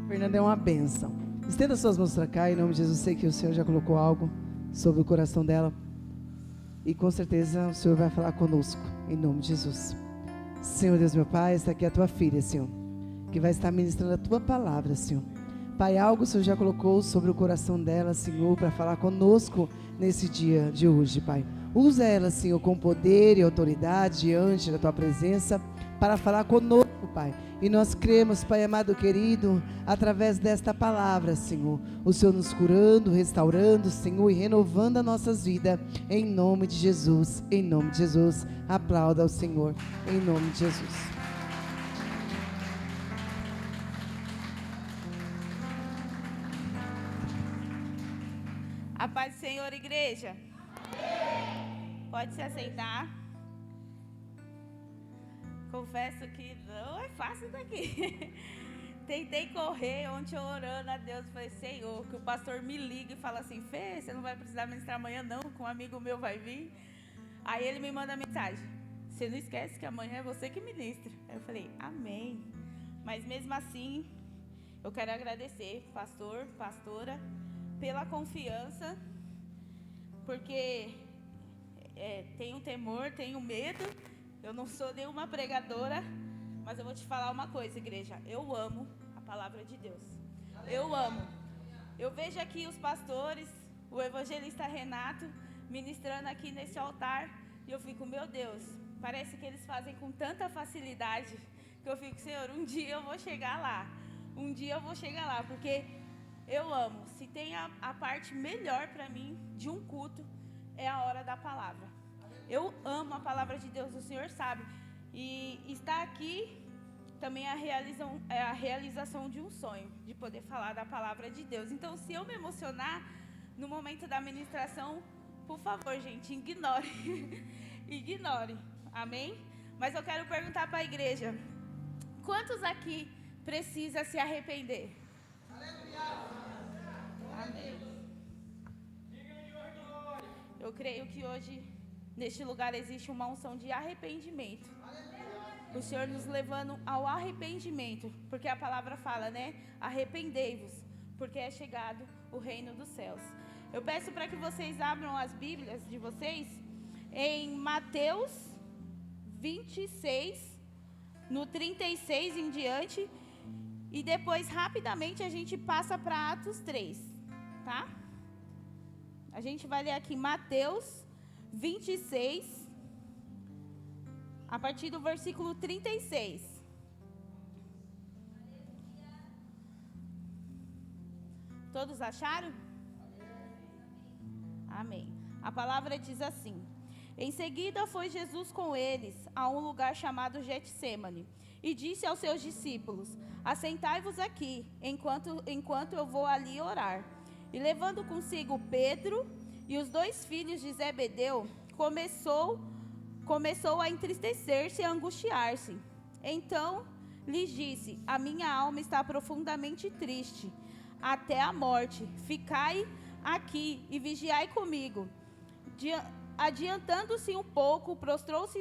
Fernanda é uma bênção. Estenda suas mãos para cá, em nome de Jesus. Sei que o Senhor já colocou algo sobre o coração dela. E com certeza o Senhor vai falar conosco, em nome de Jesus. Senhor Deus, meu Pai, está aqui a tua filha, Senhor, que vai estar ministrando a tua palavra, Senhor. Pai, algo o Senhor já colocou sobre o coração dela, Senhor, para falar conosco nesse dia de hoje, Pai. Usa ela, Senhor, com poder e autoridade diante da tua presença para falar conosco, Pai. E nós cremos, Pai amado querido, através desta palavra, Senhor, o Senhor nos curando, restaurando, Senhor, e renovando as nossas vidas, em nome de Jesus, em nome de Jesus. Aplauda ao Senhor, em nome de Jesus. A paz do Senhor, igreja. Amém. Pode se assentar. Confesso que não é fácil daqui. Tentei correr ontem orando a Deus. Falei, Senhor, que o pastor me liga e fala assim: Fê, você não vai precisar ministrar amanhã não, que um amigo meu vai vir. Aí ele me manda mensagem: você não esquece que amanhã é você que ministra. Aí eu falei, amém. Mas mesmo assim, eu quero agradecer, pastor, pastora, pela confiança, porque tenho temor, tenho medo. Eu não sou nenhuma pregadora, mas eu vou te falar uma coisa, igreja. Eu amo a palavra de Deus. Eu amo. Eu vejo aqui os pastores, o evangelista Renato, ministrando aqui nesse altar, e eu fico, meu Deus, parece que eles fazem com tanta facilidade, que eu fico, Senhor, um dia eu vou chegar lá. Um dia eu vou chegar lá, porque eu amo. Se tem a parte melhor para mim de um culto, é a hora da palavra. Eu amo a palavra de Deus, o Senhor sabe. E estar aqui também é a realização de um sonho, de poder falar da palavra de Deus. Então, se eu me emocionar no momento da ministração, por favor, gente, ignore. Ignore. Amém? Mas eu quero perguntar para a igreja: quantos aqui precisa se arrepender? Amém. Eu creio que hoje, neste lugar, existe uma unção de arrependimento. O Senhor nos levando ao arrependimento, porque a palavra fala, né? Arrependei-vos, porque é chegado o reino dos céus. Eu peço para que vocês abram as Bíblias de vocês em Mateus 26, no 36 em diante, e depois rapidamente a gente passa para Atos 3, tá? A gente vai ler aqui Mateus 26, a partir do versículo 36. Todos acharam? Amém. A palavra diz assim: em seguida foi Jesus com eles a um lugar chamado Getsêmani e disse aos seus discípulos: assentai-vos aqui, enquanto eu vou ali orar. E levando consigo Pedro e os 2 filhos de Zebedeu, começou a entristecer-se e a angustiar-se. Então lhes disse: a minha alma está profundamente triste, até a morte. Ficai aqui e vigiai comigo. Adiantando-se um pouco, prostrou-se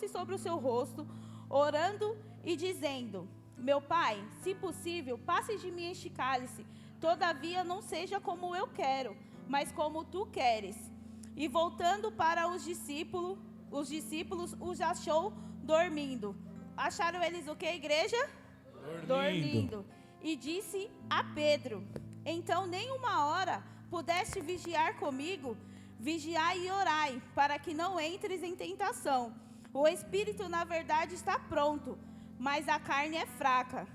sobre o seu rosto, orando e dizendo: meu pai, se possível, passe de mim este cálice. Todavia não seja como eu quero, mas como tu queres. E voltando para os discípulos os achou dormindo. Acharam eles o que, igreja? Dormindo. E disse a Pedro: então nem uma hora pudeste vigiar comigo? Vigiai e orai, para que não entres em tentação. O espírito, na verdade, está pronto, mas a carne é fraca.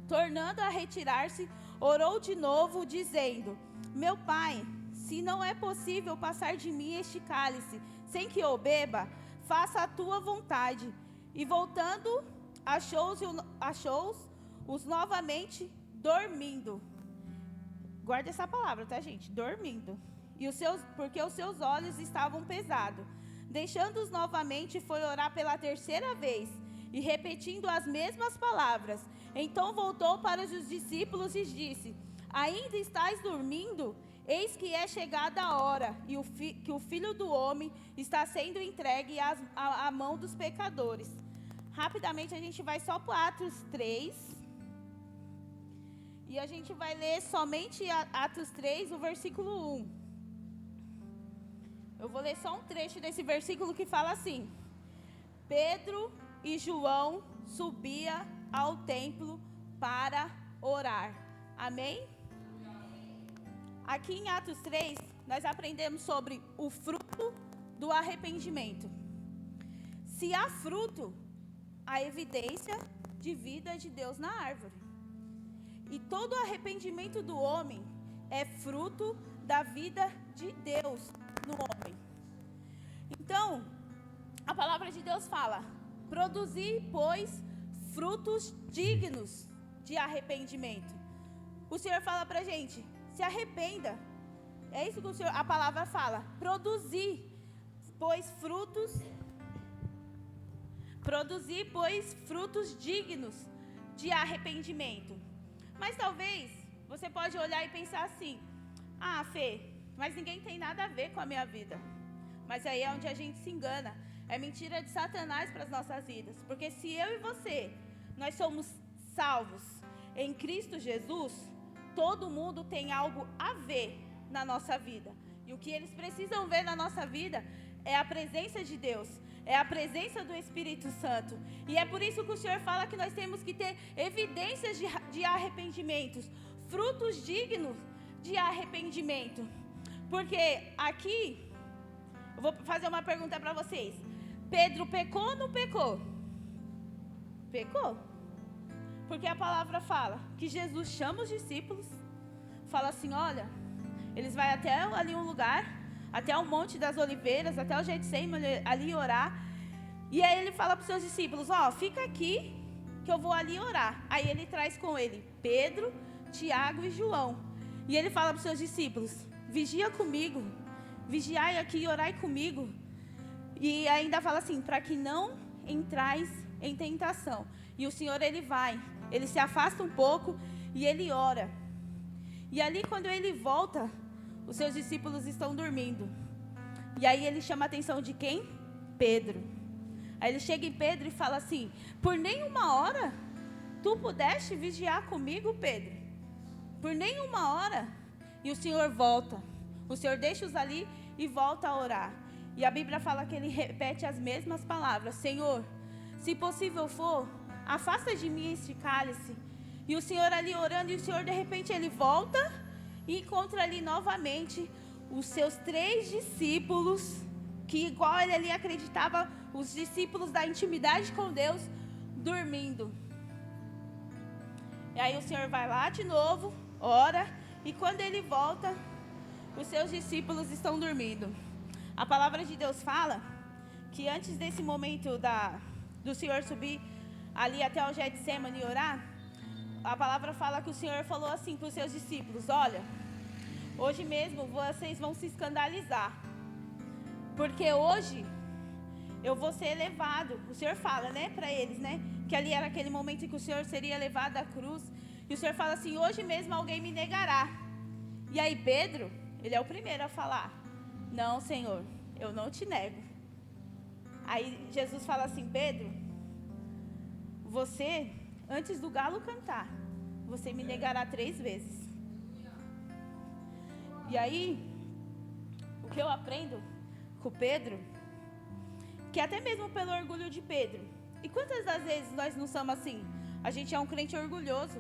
Tornando a retirar-se, orou de novo, dizendo: meu pai, se não é possível passar de mim este cálice, sem que eu beba, faça a tua vontade. E voltando, achou-os novamente dormindo. Guarda essa palavra, tá, gente? Dormindo. Porque os seus olhos estavam pesados. Deixando-os novamente, foi orar pela 3ª vez, e repetindo as mesmas palavras. Então voltou para os discípulos e disse: ainda estáis dormindo? Eis que é chegada a hora, e que o Filho do Homem está sendo entregue à mão dos pecadores. Rapidamente a gente vai só para Atos 3. E a gente vai ler somente Atos 3, o versículo 1. Eu vou ler só um trecho desse versículo que fala assim: Pedro e João subia ao templo para orar. Amém? Aqui em Atos 3, nós aprendemos sobre o fruto do arrependimento. Se há fruto, há evidência de vida de Deus na árvore. E todo arrependimento do homem é fruto da vida de Deus no homem. Então, a palavra de Deus fala: produzir, pois, frutos dignos de arrependimento. O Senhor fala pra gente: se arrependa. É isso que a palavra fala: produzir, pois, frutos dignos de arrependimento. Mas talvez você pode olhar e pensar assim: ah, Fê, mas ninguém tem nada a ver com a minha vida. Mas aí é onde a gente se engana. É mentira de Satanás para as nossas vidas. Porque se eu e você, nós somos salvos em Cristo Jesus, todo mundo tem algo a ver na nossa vida. E o que eles precisam ver na nossa vida é a presença de Deus, é a presença do Espírito Santo. E é por isso que o Senhor fala que nós temos que ter evidências de arrependimentos, frutos dignos de arrependimento. Porque aqui, eu vou fazer uma pergunta para vocês: Pedro pecou ou não pecou? Pecou. Porque a palavra fala que Jesus chama os discípulos, fala assim: olha, eles vão até ali um lugar, até o Monte das Oliveiras, até o Getsemane ali orar. E aí ele fala para os seus discípulos: ó, fica aqui que eu vou ali orar. Aí ele traz com ele Pedro, Tiago e João. E ele fala para os seus discípulos: vigia comigo, vigiai aqui e orai comigo. E ainda fala assim: para que não entrais em tentação. E o Senhor, ele se afasta um pouco e ele ora. E ali quando ele volta, os seus discípulos estão dormindo. E aí ele chama a atenção de quem? Pedro. Aí ele chega em Pedro e fala assim: por nenhuma hora tu pudeste vigiar comigo, Pedro? Por nenhuma hora. E o Senhor volta. O Senhor deixa-os ali e volta a orar. E a Bíblia fala que ele repete as mesmas palavras: Senhor, se possível for, afasta de mim este cálice. E o Senhor ali orando, e o Senhor de repente ele volta e encontra ali novamente os seus 3 discípulos, que igual ele ali acreditava, os discípulos da intimidade com Deus, dormindo. E aí o Senhor vai lá de novo, ora, e quando ele volta, os seus discípulos estão dormindo. A palavra de Deus fala que antes desse momento do Senhor subir ali até o Getsemane e orar, a palavra fala que o Senhor falou assim para os seus discípulos: olha, hoje mesmo vocês vão se escandalizar, porque hoje eu vou ser levado. O Senhor fala, né, para eles, né, que ali era aquele momento em que o Senhor seria levado à cruz. E o Senhor fala assim: hoje mesmo alguém me negará. E aí Pedro, ele é o primeiro a falar: não, Senhor, eu não te nego. Aí Jesus fala assim: Pedro, você, antes do galo cantar, você me negará 3 vezes. E aí, o que eu aprendo com Pedro, que até mesmo pelo orgulho de Pedro, e quantas das vezes nós não somos assim? A gente é um crente orgulhoso.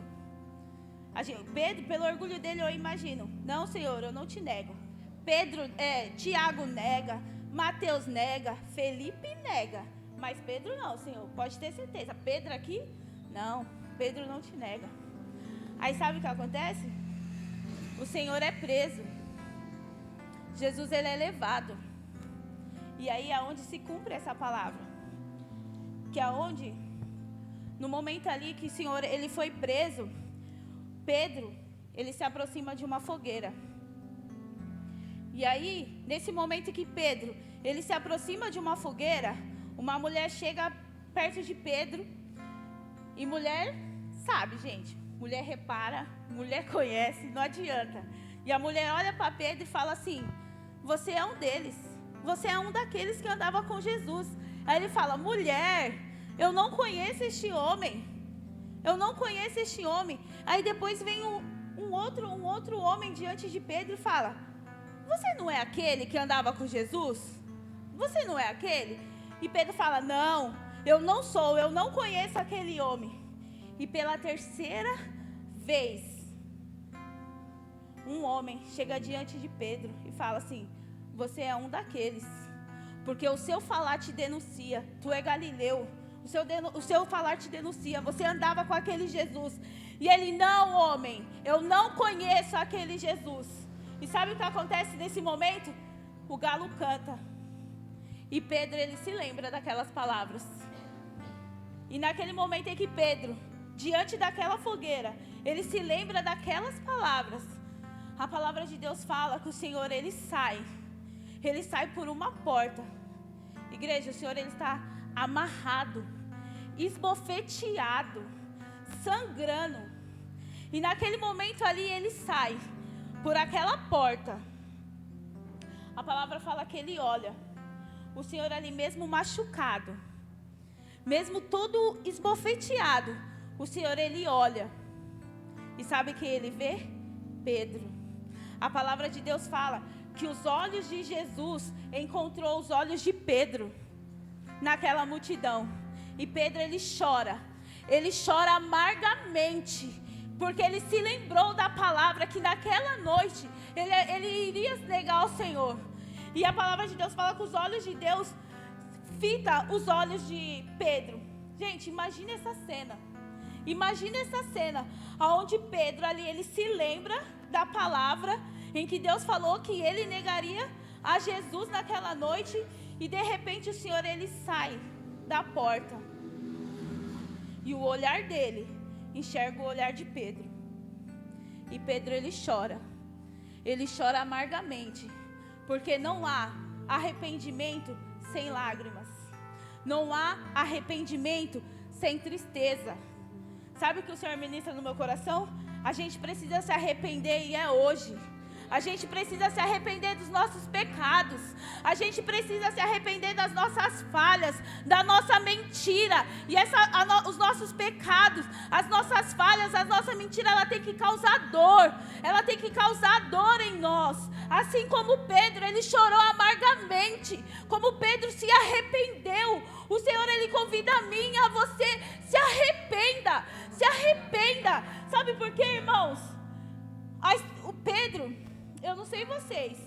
Pedro, pelo orgulho dele, eu imagino: não, Senhor, eu não te nego. Tiago nega, Mateus nega, Felipe nega, mas Pedro não, Senhor, pode ter certeza. Pedro aqui, não, Pedro não te nega. Aí sabe o que acontece? O Senhor é preso, Jesus, ele é levado. E aí é onde se cumpre essa palavra, que é onde, no momento ali que o Senhor, ele foi preso, Pedro, ele se aproxima de uma fogueira. E aí, nesse momento que Pedro, ele se aproxima de uma fogueira, uma mulher chega perto de Pedro. E mulher sabe, gente, mulher repara, mulher conhece, não adianta. E a mulher olha para Pedro e fala assim: você é um deles, você é um daqueles que andava com Jesus. Aí ele fala: mulher, eu não conheço este homem. Eu não conheço este homem. Aí depois vem um outro homem diante de Pedro e fala: você não é aquele que andava com Jesus? Você não é aquele? E Pedro fala: não, eu não sou, eu não conheço aquele homem. E pela terceira vez, um homem chega diante de Pedro e fala assim: você é um daqueles, porque o seu falar te denuncia, tu é galileu, o seu falar te denuncia, você andava com aquele Jesus. E ele: não, homem, eu não conheço aquele Jesus. E sabe o que acontece nesse momento? O galo canta. E Pedro, ele se lembra daquelas palavras. E naquele momento em que Pedro, diante daquela fogueira, ele se lembra daquelas palavras, a palavra de Deus fala que o Senhor, ele sai por uma porta. Igreja, o Senhor, ele está amarrado, esbofeteado, sangrando. E naquele momento ali, ele sai por aquela porta. A palavra fala que ele olha. O Senhor ali mesmo machucado, mesmo todo esbofeteado, o Senhor, ele olha. E sabe quem ele vê? Pedro. A palavra de Deus fala que os olhos de Jesus encontrou os olhos de Pedro naquela multidão. E Pedro, ele chora amargamente, porque ele se lembrou da palavra que naquela noite ele iria negar ao Senhor. E a palavra de Deus fala que os olhos de Deus fita os olhos de Pedro. Gente, imagine essa cena. Imagine essa cena, onde Pedro ali, ele se lembra da palavra em que Deus falou que ele negaria a Jesus naquela noite. E de repente o Senhor, ele sai da porta. E o olhar dele enxerga o olhar de Pedro. E Pedro, ele chora amargamente, porque não há arrependimento sem lágrimas. Não há arrependimento sem tristeza. Sabe o que o Senhor ministra no meu coração? A gente precisa se arrepender, e é hoje. A gente precisa se arrepender dos nossos pecados. A gente precisa se arrepender das nossas falhas, da nossa mentira. E os nossos pecados, as nossas falhas, a nossa mentira, ela tem que causar dor. Ela tem que causar dor em nós. Assim como Pedro, ele chorou amargamente. Como Pedro se arrependeu. O Senhor, ele convida a mim e a você: se arrependa. Se arrependa. Sabe por quê, irmãos? O Pedro, eu não sei vocês,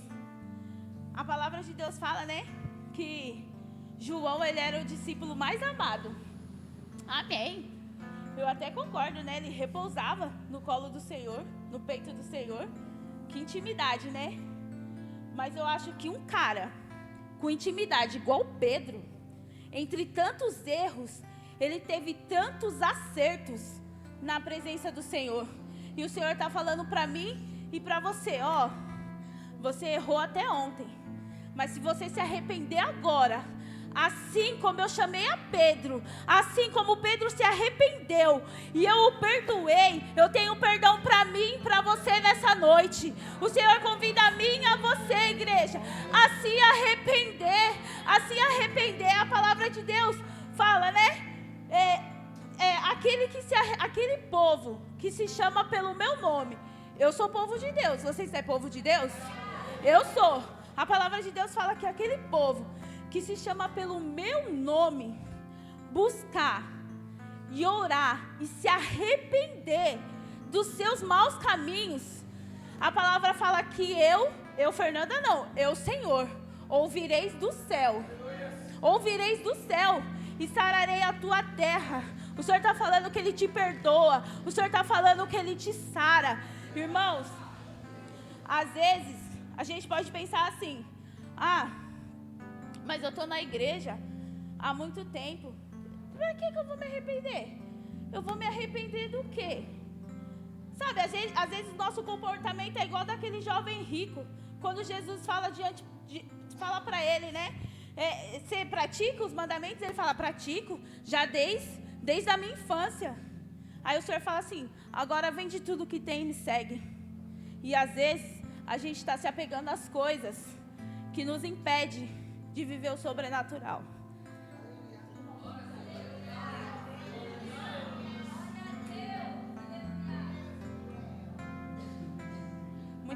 a palavra de Deus fala, né, que João, ele era o discípulo mais amado. Amém. Eu até concordo, né? Ele repousava no colo do Senhor, no peito do Senhor. Que intimidade, né? Mas eu acho que um cara com intimidade igual Pedro, entre tantos erros, ele teve tantos acertos na presença do Senhor. E o Senhor está falando para mim e para você: ó, você errou até ontem, mas se você se arrepender agora, assim como eu chamei a Pedro, assim como Pedro se arrependeu e eu o perdoei, eu tenho perdão para mim e para você nessa noite. O Senhor convida a mim e a você, igreja, a se arrepender, a se arrepender. A palavra de Deus fala, né? Aquele povo que se chama pelo meu nome. Eu sou povo de Deus. Vocês é povo de Deus? Eu sou. A palavra de Deus fala que aquele povo que se chama pelo meu nome, buscar e orar e se arrepender dos seus maus caminhos, a palavra fala que eu Fernanda não, eu Senhor, ouvireis do céu e sararei a tua terra. O Senhor está falando que Ele te perdoa, o Senhor está falando que Ele te sara. Irmãos, às vezes a gente pode pensar assim: ah, mas eu estou na igreja há muito tempo, por que eu vou me arrepender? Eu vou me arrepender do quê? Sabe, às vezes nosso comportamento é igual daquele jovem rico, quando Jesus fala para ele, né? Você pratica os mandamentos? Ele fala: pratico, já desde a minha infância. Aí o Senhor fala assim: agora vende tudo que tem e me segue. E às vezes a gente está se apegando às coisas que nos impede de viver o sobrenatural.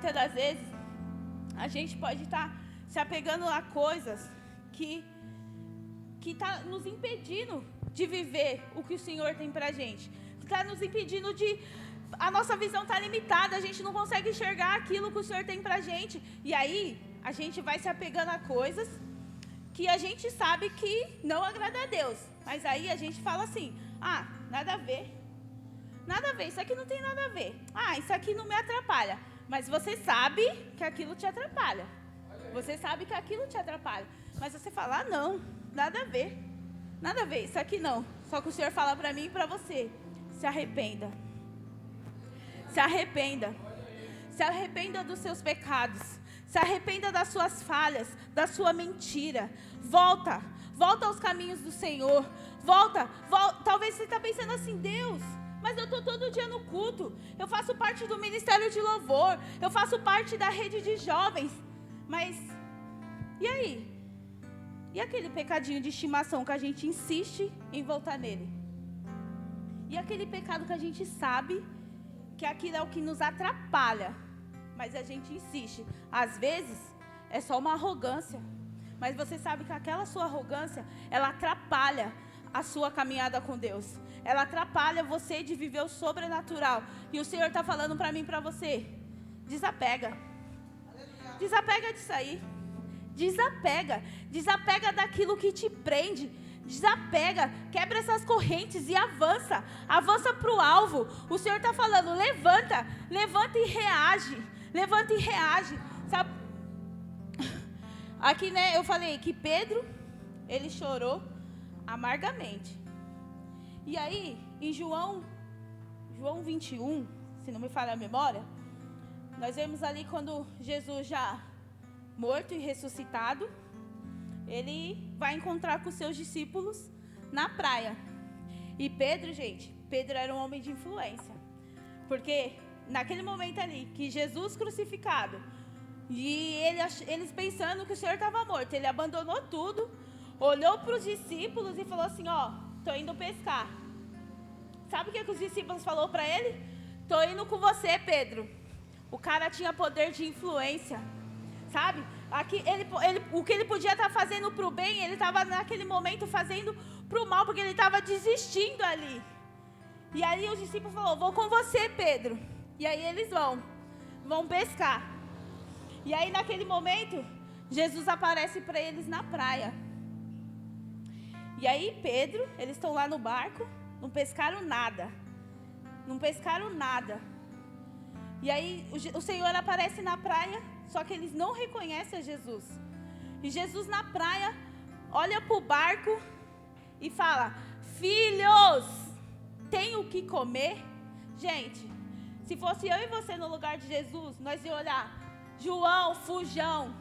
muitas das vezes, a gente pode estar se apegando a coisas que está nos impedindo de viver o que o Senhor tem pra gente. Está nos impedindo de... A nossa visão está limitada, a gente não consegue enxergar aquilo que o Senhor tem pra gente. E aí, a gente vai se apegando a coisas que a gente sabe que não agrada a Deus. Mas aí a gente fala assim, nada a ver. Nada a ver, isso aqui não tem nada a ver. Isso aqui não me atrapalha. Mas você sabe que aquilo te atrapalha. Você sabe que aquilo te atrapalha. Mas você fala, não, nada a ver. Nada a ver, isso aqui não. Só que o Senhor fala para mim e para você, se arrependa. Se arrependa. Se arrependa dos seus pecados. Se arrependa das suas falhas, da sua mentira. Volta aos caminhos do Senhor. Volta. Talvez você está pensando assim, Deus, mas eu estou todo dia no culto. Eu faço parte do ministério de louvor. Eu faço parte da rede de jovens. Mas, e aí? E aquele pecadinho de estimação que a gente insiste em voltar nele? E aquele pecado que a gente sabe que aquilo é o que nos atrapalha, mas a gente insiste. Às vezes, é só uma arrogância. Mas você sabe que aquela sua arrogância, ela atrapalha a sua caminhada com Deus. Ela atrapalha você de viver o sobrenatural. E o Senhor está falando para mim e para você, desapega. Desapega disso aí. Desapega daquilo que te prende. Desapega, quebra essas correntes e avança para o alvo. O Senhor está falando, levanta e reage, sabe? Aqui, né, eu falei que Pedro, ele chorou amargamente. E aí, em João 21, se não me falha a memória, nós vemos ali quando Jesus já morto e ressuscitado, ele vai encontrar com os seus discípulos na praia. E Pedro, gente, Pedro era um homem de influência. Porque naquele momento ali, que Jesus crucificado, e eles pensando que o Senhor estava morto, ele abandonou tudo, olhou para os discípulos e falou assim, tô indo pescar. Sabe o que os discípulos falaram para ele? Tô indo com você, Pedro. O cara tinha poder de influência, sabe? Aqui, o que ele podia estar fazendo para o bem, ele estava naquele momento fazendo para o mal, porque ele estava desistindo ali. E aí os discípulos falaram, vou com você, Pedro. E aí eles vão pescar. E aí naquele momento, Jesus aparece para eles na praia. E aí Pedro, eles estão lá no barco, não pescaram nada. E aí o Senhor aparece na praia, só que eles não reconhecem a Jesus. E Jesus na praia olha para o barco e fala, filhos, tem o que comer? Gente, se fosse eu e você no lugar de Jesus, nós ia olhar, João, fujão,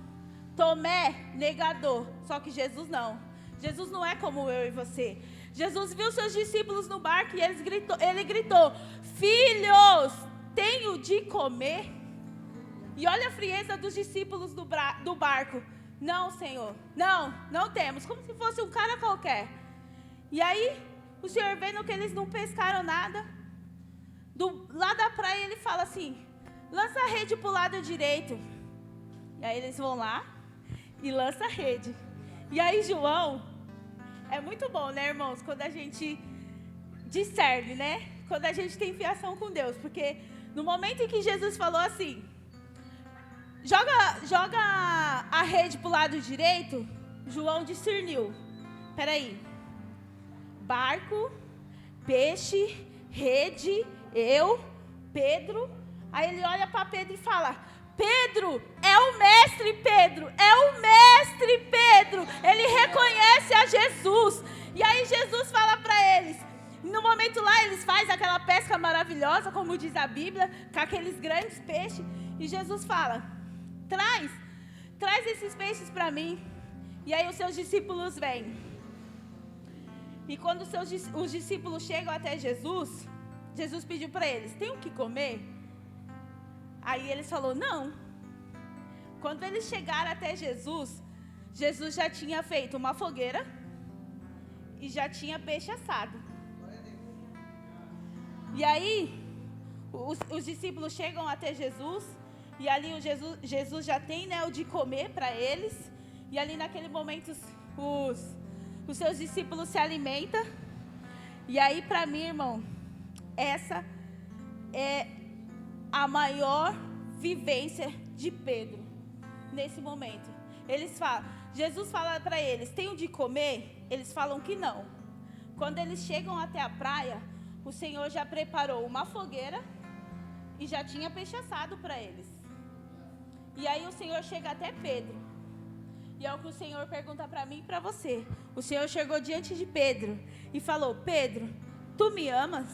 Tomé, negador. Só que Jesus não. Jesus não é como eu e você. Jesus viu seus discípulos no barco e ele gritou, filhos, tenho de comer? E olha a frieza dos discípulos do barco. Não, Senhor, não temos. Como se fosse um cara qualquer. E aí, o Senhor vendo que eles não pescaram nada, lá da praia ele fala assim, lança a rede para o lado direito. E aí eles vão lá e lançam a rede. E aí João, é muito bom, né, irmãos, quando a gente discerne, né? Quando a gente tem fiação com Deus. Porque no momento em que Jesus falou assim, joga a rede para o lado direito, João discerniu. Peraí, barco, peixe, rede, eu, Pedro. Aí ele olha para Pedro e fala, Pedro, é o mestre Pedro, ele reconhece a Jesus. E aí Jesus fala para eles, no momento lá eles fazem aquela pesca maravilhosa, como diz a Bíblia, com aqueles grandes peixes, e Jesus fala, traz esses peixes para mim. E aí os seus discípulos vêm. E quando os discípulos chegam até Jesus, Jesus pediu para eles, tem o que comer? Aí eles falaram, não. Quando eles chegaram até Jesus, Jesus já tinha feito uma fogueira e já tinha peixe assado. E aí, os discípulos chegam até Jesus E ali o Jesus já tem, né, o de comer para eles. E ali naquele momento os seus discípulos se alimentam. E aí para mim, irmão, essa é a maior vivência de Pedro nesse momento. Jesus fala para eles, tem o de comer? Eles falam que não. Quando eles chegam até a praia, o Senhor já preparou uma fogueira e já tinha peixe assado para eles. E aí o Senhor chega até Pedro. E é o que o Senhor pergunta para mim e para você. O Senhor chegou diante de Pedro e falou: Pedro, tu me amas?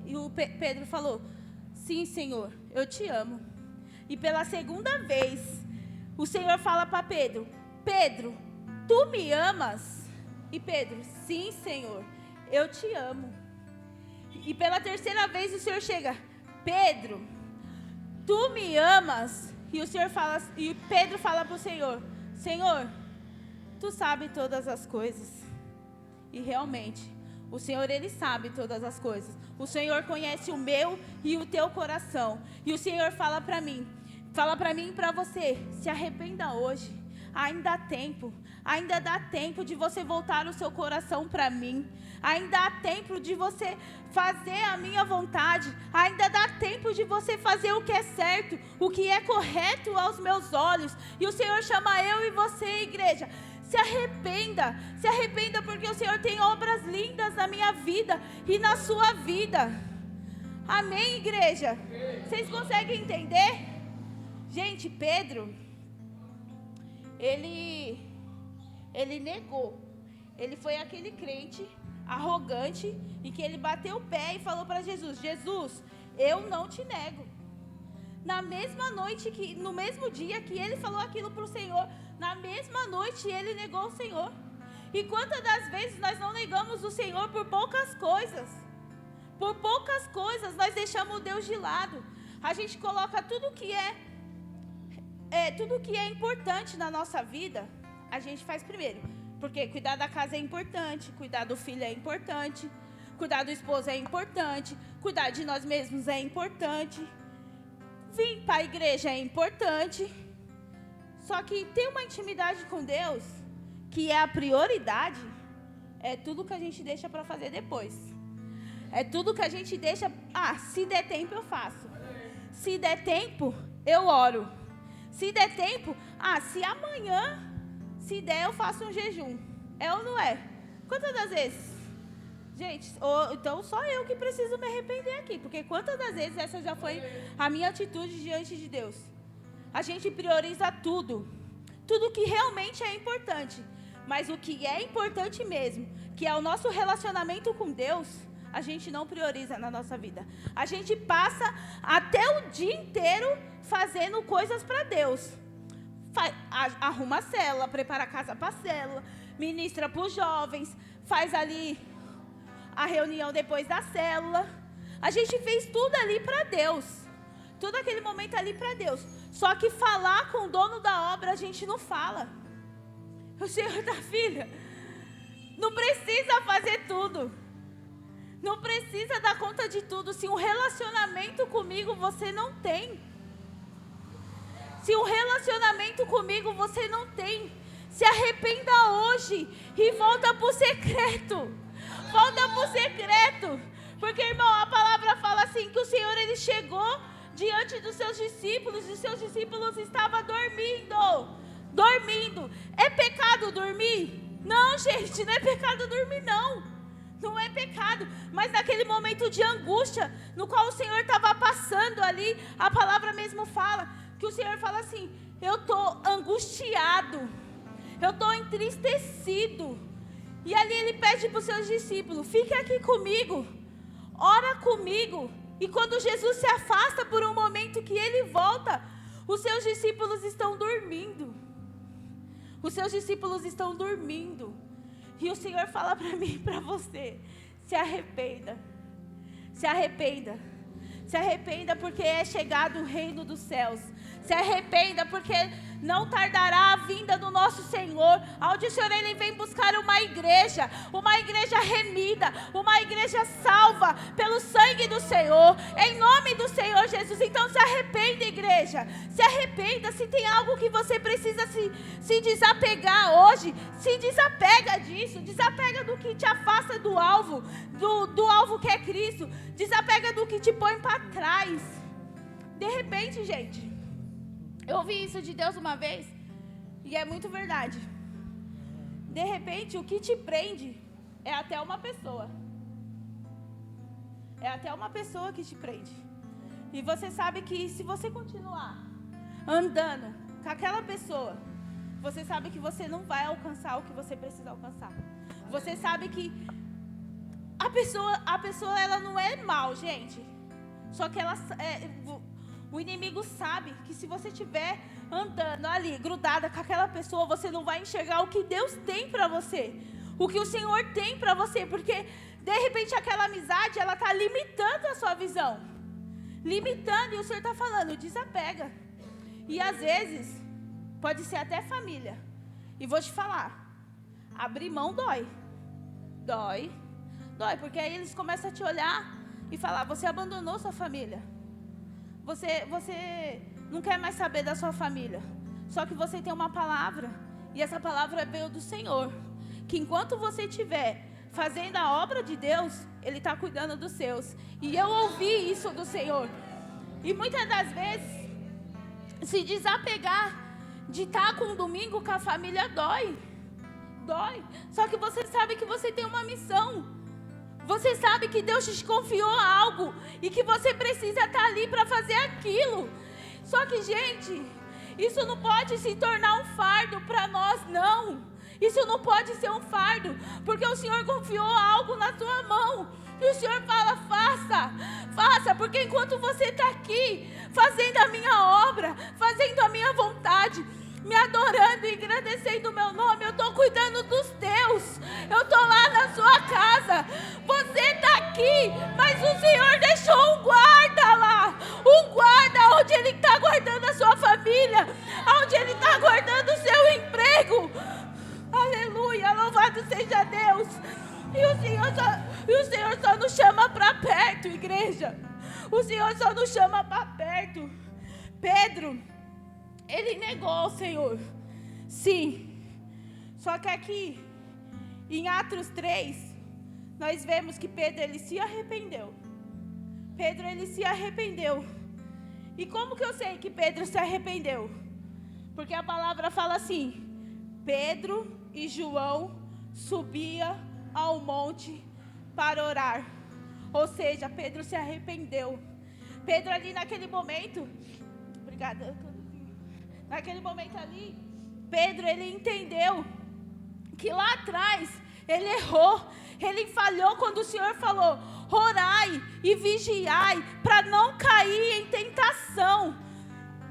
E o Pedro falou: sim, Senhor, eu te amo. E pela segunda vez, o Senhor fala para Pedro: Pedro, tu me amas? E Pedro: sim, Senhor, eu te amo. E pela terceira vez o Senhor chega: Pedro, tu me amas? E o Senhor fala, e Pedro fala para o Senhor: Senhor, tu sabe todas as coisas. E realmente, o Senhor, Ele sabe todas as coisas. O Senhor conhece o meu e o teu coração. E o Senhor fala para mim e para você: se arrependa hoje. Ainda dá tempo de você voltar o seu coração para mim. Ainda há tempo de você fazer a minha vontade. Ainda dá tempo de você fazer o que é certo, o que é correto aos meus olhos. E o Senhor chama eu e você, igreja. Se arrependa porque o Senhor tem obras lindas na minha vida e na sua vida. Amém, igreja? Vocês conseguem entender? Gente, Pedro, ele negou. Ele foi aquele crente arrogante e que ele bateu o pé e falou para Jesus: Jesus, eu não te nego. Na mesma noite, no mesmo dia que ele falou aquilo para o Senhor, na mesma noite ele negou o Senhor. E quantas das vezes nós não negamos o Senhor por poucas coisas? Por poucas coisas nós deixamos Deus de lado. A gente coloca tudo que é importante na nossa vida, a gente faz primeiro. Porque cuidar da casa é importante, cuidar do filho é importante, cuidar do esposo é importante, cuidar de nós mesmos é importante, vir para a igreja é importante. Só que ter uma intimidade com Deus, que é a prioridade, é tudo que a gente deixa para fazer depois. É tudo que a gente deixa. Se der tempo eu faço. Se der tempo, eu oro. Se der tempo, se amanhã, se der, eu faço um jejum. É ou não é? Quantas das vezes? Gente, então só eu que preciso me arrepender aqui. Porque quantas das vezes essa já foi a minha atitude diante de Deus? A gente prioriza tudo. Tudo que realmente é importante. Mas o que é importante mesmo, que é o nosso relacionamento com Deus, a gente não prioriza na nossa vida. A gente passa até o dia inteiro fazendo coisas para Deus. Arruma a célula, prepara a casa para a célula, ministra para os jovens, faz ali a reunião depois da célula. A gente fez tudo ali para Deus. Todo aquele momento ali para Deus. Só que falar com o dono da obra a gente não fala. O Senhor da filha, não precisa fazer tudo. Não precisa dar conta de tudo. Se um relacionamento comigo você não tem. Se um relacionamento comigo você não tem, se arrependa hoje e volta para o secreto. Volta para o secreto. Porque, irmão, a palavra fala assim, que o Senhor, Ele chegou diante dos seus discípulos, e os seus discípulos estavam dormindo. É pecado dormir? Não, gente, não é pecado dormir, não. Não é pecado, mas naquele momento de angústia, no qual o Senhor estava passando ali, a palavra mesmo fala, que o Senhor fala assim, eu estou angustiado, eu estou entristecido. E ali Ele pede para os seus discípulos, fique aqui comigo, ora comigo. E quando Jesus se afasta por um momento que Ele volta, os seus discípulos estão dormindo. Os seus discípulos estão dormindo. E o Senhor fala para mim e para você, se arrependa. Se arrependa. Se arrependa porque é chegado o reino dos céus. Se arrependa porque não tardará a vinda do nosso Senhor, onde o Senhor ele vem buscar uma igreja remida, uma igreja salva pelo sangue do Senhor, em nome do Senhor Jesus. Então se arrependa, igreja, se arrependa. Se tem algo que você precisa se desapegar hoje, se desapega disso, desapega do que te afasta do alvo, do alvo que é Cristo, desapega do que te põe para trás. De repente, gente, eu ouvi isso de Deus uma vez, e é muito verdade. De repente, o que te prende é até uma pessoa. É até uma pessoa que te prende. E você sabe que se você continuar andando com aquela pessoa, você sabe que você não vai alcançar o que você precisa alcançar. Você sabe que a pessoa ela não é mal, gente. Só que o inimigo sabe que se você estiver andando ali, grudada com aquela pessoa, você não vai enxergar o que Deus tem para você, o que o Senhor tem para você, porque de repente aquela amizade, ela está limitando a sua visão, limitando, e o Senhor está falando, desapega. E às vezes, pode ser até família, e vou te falar, abrir mão dói, porque aí eles começam a te olhar e falar, você abandonou sua família. Você não quer mais saber da sua família. Só que você tem uma palavra. E essa palavra veio do Senhor. Que enquanto você estiver fazendo a obra de Deus, Ele está cuidando dos seus. E eu ouvi isso do Senhor. E muitas das vezes, se desapegar de estar com um domingo com a família dói. Só que você sabe que você tem uma missão. Você sabe que Deus te confiou algo e que você precisa estar ali para fazer aquilo. Só que, gente, isso não pode se tornar um fardo para nós, não. Isso não pode ser um fardo, porque o Senhor confiou algo na tua mão. E o Senhor fala, faça, porque enquanto você está aqui, fazendo a minha obra, fazendo a minha vontade, me adorando e engrandecendo o meu nome, eu estou cuidando dos teus, eu estou lá na sua casa, você está aqui, mas o Senhor deixou um guarda lá, um guarda onde Ele está guardando a sua família, onde Ele está guardando o seu emprego. Aleluia, louvado seja Deus. E o Senhor só nos chama para perto, igreja. O Senhor só nos chama para perto. Pedro, ele negou o Senhor. Sim. Só que aqui, em Atos 3, nós vemos que Pedro, ele se arrependeu. Pedro, ele se arrependeu. E como que eu sei que Pedro se arrependeu? Porque a palavra fala assim: Pedro e João subia ao monte para orar. Ou seja, Pedro se arrependeu. Pedro ali naquele momento, obrigada, naquele momento ali, Pedro, ele entendeu que lá atrás ele errou, ele falhou quando o Senhor falou: orai e vigiai para não cair em tentação.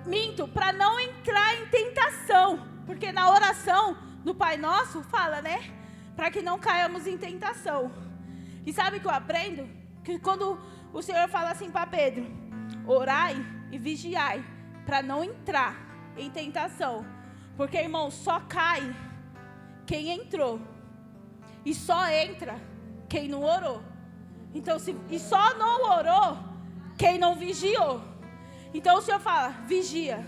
Minto, para não entrar em tentação, porque na oração do Pai Nosso fala, né? Para que não caiamos em tentação. E sabe o que eu aprendo? Que quando o Senhor fala assim para Pedro: orai e vigiai para não entrar em tentação. Porque, irmão, só cai quem entrou. E só entra quem não orou. Então, e só não orou quem não vigiou. Então o Senhor fala: vigia,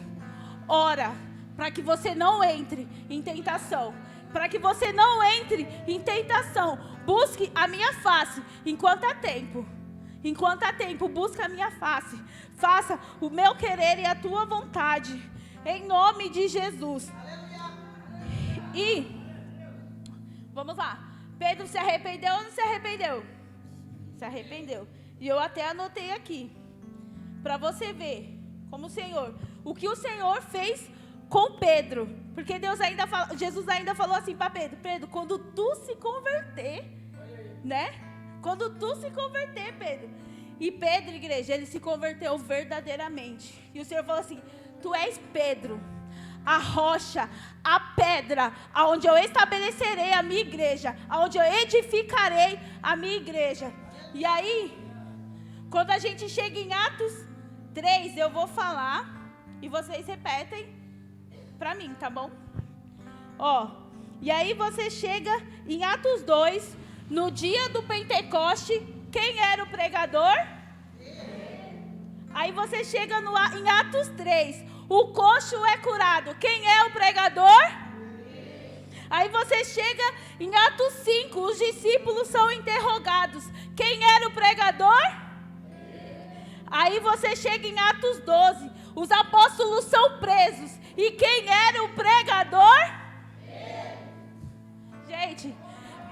ora, para que você não entre em tentação. Para que você não entre em tentação, busque a minha face enquanto há tempo. Enquanto há tempo, busca a minha face. Faça o meu querer e a tua vontade, em nome de Jesus. E, vamos lá, Pedro se arrependeu ou não se arrependeu? Se arrependeu. E eu até anotei aqui, para você ver como o que o Senhor fez com Pedro. Porque Jesus ainda falou assim para Pedro: Pedro, quando tu se converter, né? Quando tu se converter, Pedro. E Pedro, igreja, ele se converteu verdadeiramente. E o Senhor falou assim: tu és Pedro, a rocha, a pedra, aonde eu estabelecerei a minha igreja, aonde eu edificarei a minha igreja. E aí, Quando a gente chega em Atos 3, eu vou falar e vocês repetem para mim, tá bom? E aí você chega em Atos 2, no dia do Pentecoste, quem era o pregador? Aí você chega em Atos 3, o coxo é curado, quem é o pregador? Aí você chega em Atos 5, os discípulos são interrogados, quem era o pregador? Aí você chega em Atos 12, os apóstolos são presos, e quem era o pregador? Gente,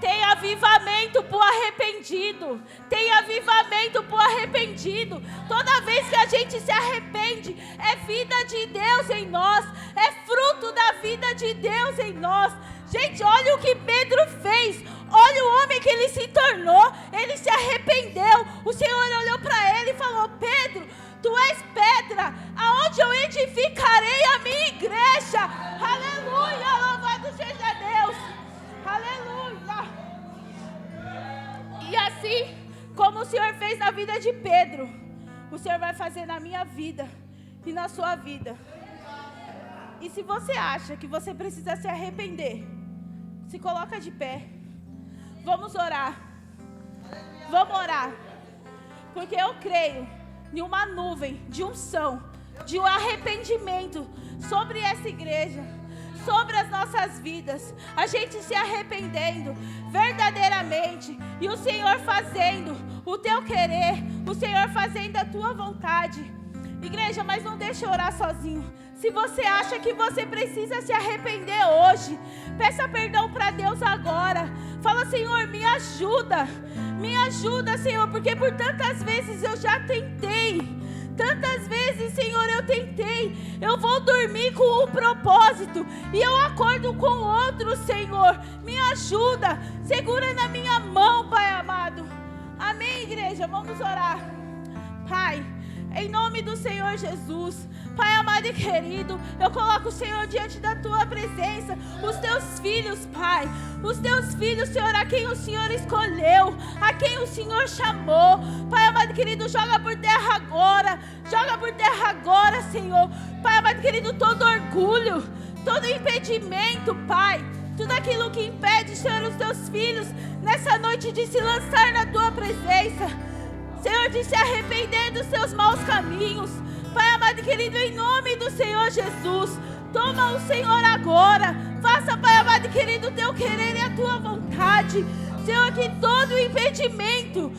tem avivamento para o arrependido. Tem avivamento para o arrependido. Toda vez que a gente se arrepende, é vida de Deus em nós. É fruto da vida de Deus em nós. Gente, olha o que Pedro fez. Olha o homem que ele se tornou. Ele se arrependeu. O Senhor olhou para ele e falou: Pedro, tu és pedra, aonde eu edificarei a minha igreja. Aleluia, louvado seja Deus. Aleluia. E assim como o Senhor fez na vida de Pedro, o Senhor vai fazer na minha vida e na sua vida. E se você acha que você precisa se arrepender, se coloca de pé. Vamos orar. Vamos orar. Porque eu creio em uma nuvem de unção, de um arrependimento sobre essa igreja, sobre as nossas vidas, a gente se arrependendo verdadeiramente, e o Senhor fazendo o teu querer, o Senhor fazendo a tua vontade. Igreja, mas não deixe eu orar sozinho. Se você acha que você precisa se arrepender hoje, peça perdão para Deus agora. Fala: Senhor, me ajuda, Senhor, porque por tantas vezes eu já tentei. Tantas vezes, Senhor, eu tentei. Eu vou dormir com um propósito e eu acordo com outro, Senhor. Me ajuda. Segura na minha mão, Pai amado. Amém, igreja? Vamos orar. Pai, em nome do Senhor Jesus, Pai amado e querido, eu coloco o Senhor diante da Tua presença, os Teus filhos, Pai, os Teus filhos, Senhor, a quem o Senhor escolheu, a quem o Senhor chamou. Pai amado e querido, joga por terra agora, Senhor. Pai amado e querido, todo orgulho, todo impedimento, Pai, tudo aquilo que impede, Senhor, os Teus filhos nessa noite de se lançar na Tua presença, Senhor, de se arrepender dos seus maus caminhos. Pai amado e querido, em nome do Senhor Jesus, toma o Senhor agora. Faça, Pai amado e querido, o teu querer e a tua vontade. Senhor, que todo impedimento,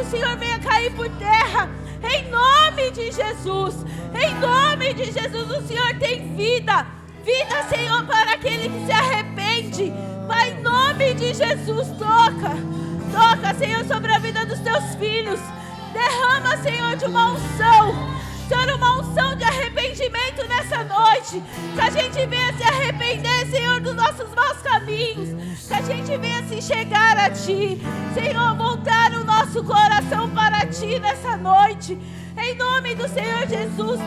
Senhor, venha cair por terra. Em nome de Jesus, o Senhor tem vida, Senhor, para aquele que se arrepende. Pai, em nome de Jesus, toca, Senhor, sobre a vida dos teus filhos. Derrama, Senhor, de uma unção, Senhor, uma unção de arrependimento nessa noite. Que a gente venha se arrepender, Senhor, dos nossos maus caminhos. Que a gente venha se chegar a Ti, Senhor, voltar o nosso coração para Ti nessa noite. Em nome do Senhor Jesus,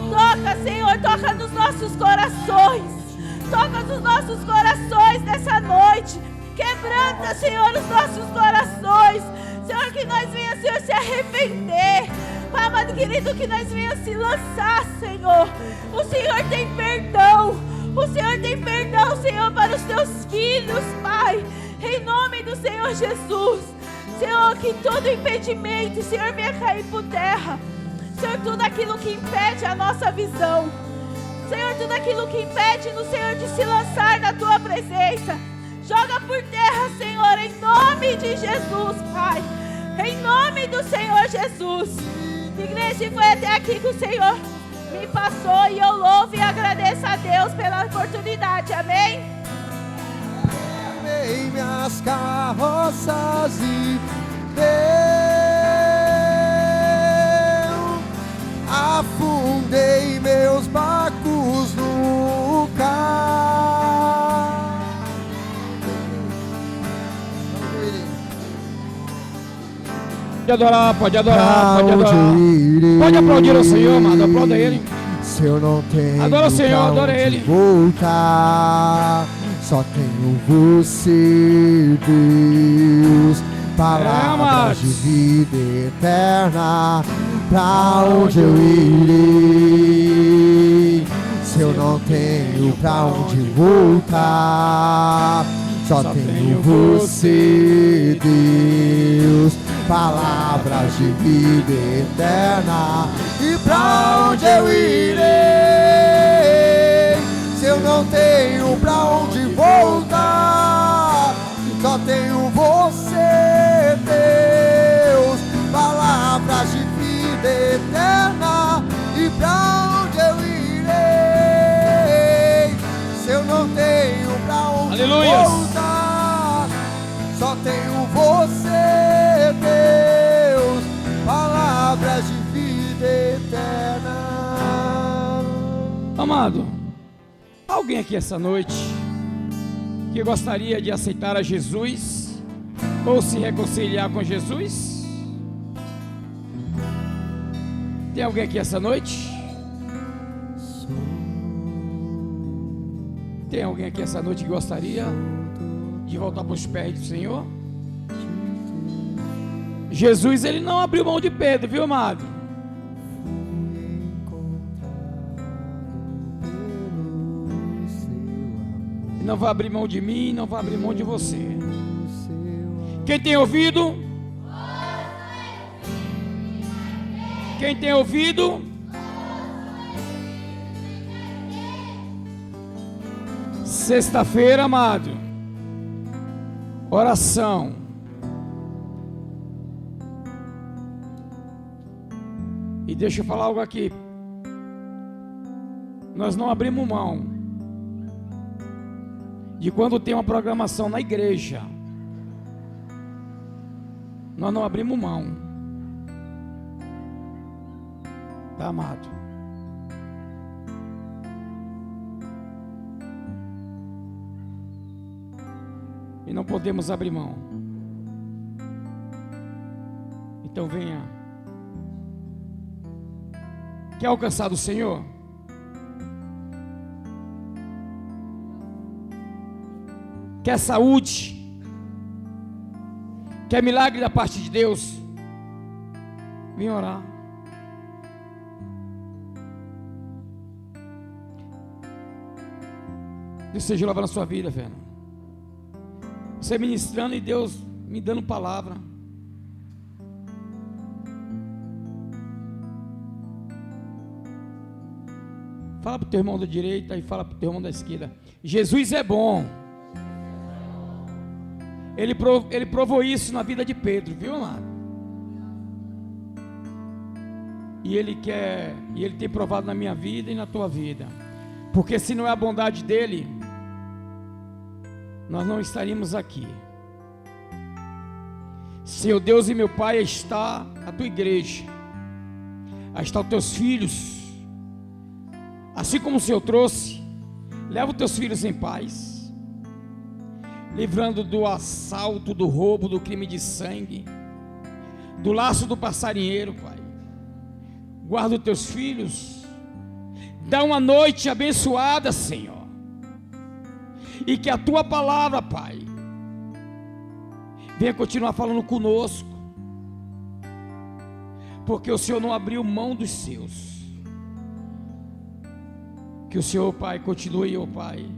toca, Senhor, toca nos nossos corações. Toca nos nossos corações nessa noite. Quebranta, Senhor, os nossos corações. Senhor, que nós venhamos, Senhor, se arrepender. Pai amado querido, que nós venhamos se lançar, Senhor. O Senhor tem perdão. Senhor, para os teus filhos, Pai. Em nome do Senhor Jesus. Senhor, que todo impedimento, Senhor, venha cair por terra. Senhor, tudo aquilo que impede a nossa visão. Senhor, tudo aquilo que impede no Senhor de se lançar na Tua presença. Joga por terra, Senhor, em nome de Jesus, Pai. Em nome do Senhor Jesus. Igreja, foi até aqui que o Senhor me passou e eu louvo e agradeço a Deus pela oportunidade. Amém? Em minhas carroças e afundei meus barcos no cais. Pode adorar. Pode aplaudir o Senhor, amado. Aplauda Ele. Se eu não tenho adora o Senhor, adora Ele. Voltar, só tenho você, Deus. palavras de vida eterna. Pra onde eu irei? Se eu não tenho pra onde voltar, só tenho você, Deus. Palavras de vida eterna. E pra onde eu irei? Se eu não tenho pra onde voltar, só tenho você, Deus. Palavras de vida eterna. E pra onde eu irei? Se eu não tenho pra onde voltar, só tenho você, Deus. Palavras de vida eterna. Amado, alguém aqui essa noite que gostaria de aceitar a Jesus ou se reconciliar com Jesus? Tem alguém aqui essa noite? Tem alguém aqui essa noite que gostaria de voltar para os pés do Senhor? Jesus, ele não abriu mão de Pedro, viu, amado? Não vai abrir mão de mim, não vai abrir mão de você. Quem tem ouvido? Quem tem ouvido? Sexta-feira, amado, oração. E deixa eu falar algo aqui. Nós não abrimos mão de quando tem uma programação na igreja. Nós não abrimos mão. Tá, amado? E não podemos abrir mão. Então venha. Quer alcançar do Senhor? Quer saúde? Quer milagre da parte de Deus? Vem orar. Deus seja louvado na sua vida, velho. Você ministrando e Deus me dando palavra. Fala para o teu irmão da direita e fala para o teu irmão da esquerda. Jesus é bom. Ele provou isso na vida de Pedro, viu, amado? E ele tem provado na minha vida e na tua vida. Porque se não é a bondade dele, nós não estaríamos aqui. Seu Deus e meu Pai, está a tua igreja, está os teus filhos. Assim como o Senhor trouxe, leva os teus filhos em paz, livrando do assalto, do roubo, do crime de sangue, do laço do passarinheiro, Pai. Guarda os teus filhos, dá uma noite abençoada, Senhor, e que a tua palavra, Pai, venha continuar falando conosco, porque o Senhor não abriu mão dos seus. Que o Senhor, Pai, continue, ó Pai,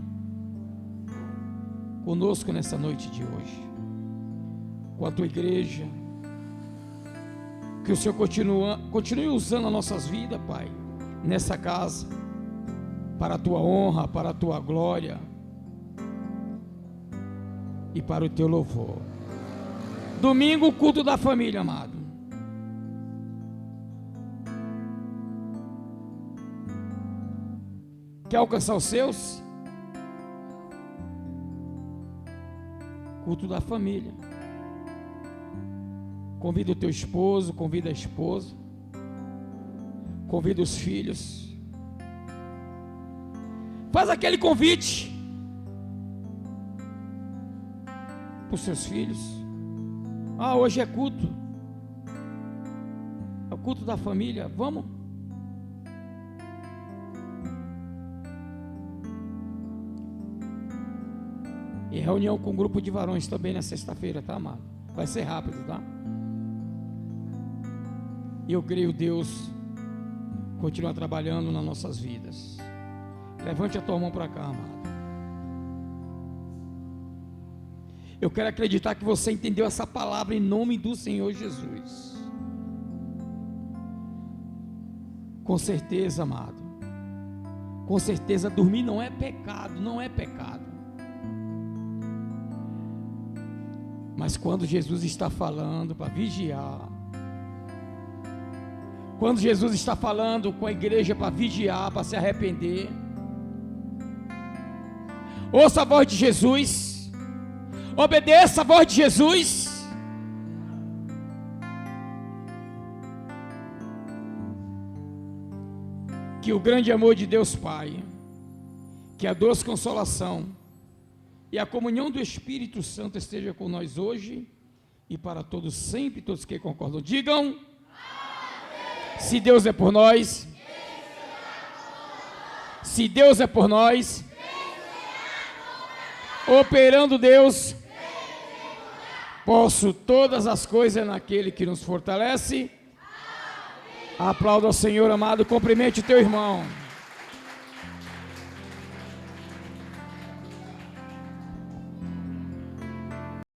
conosco nessa noite de hoje, com a tua igreja. Que o Senhor continue usando as nossas vidas, Pai, nessa casa, para a tua honra, para a tua glória e para o teu louvor. Domingo, culto da família, amado. Quer alcançar os seus? Culto da família. Convida o teu esposo, convida a esposa, convida os filhos. Faz aquele convite para os seus filhos. Ah, hoje é culto. É o culto da família. Vamos? E reunião com um grupo de varões também na sexta-feira, tá, amado? Vai ser rápido, tá? E eu creio, Deus continua trabalhando nas nossas vidas. Levante a tua mão para cá, amado. Eu quero acreditar que você entendeu essa palavra em nome do Senhor Jesus. Com certeza, amado. Com certeza, dormir não é pecado, não é pecado. Mas quando Jesus está falando para vigiar, quando Jesus está falando com a igreja para vigiar, para se arrepender, ouça a voz de Jesus, obedeça a voz de Jesus. Que o grande amor de Deus Pai, que a doce consolação e a comunhão do Espírito Santo esteja com nós hoje e para todos sempre. Todos que concordam, digam amém. Se Deus é por nós, se Deus é por nós, operando Deus, posso todas as coisas naquele que nos fortalece. Aplauda ao Senhor, amado, cumprimente o teu irmão.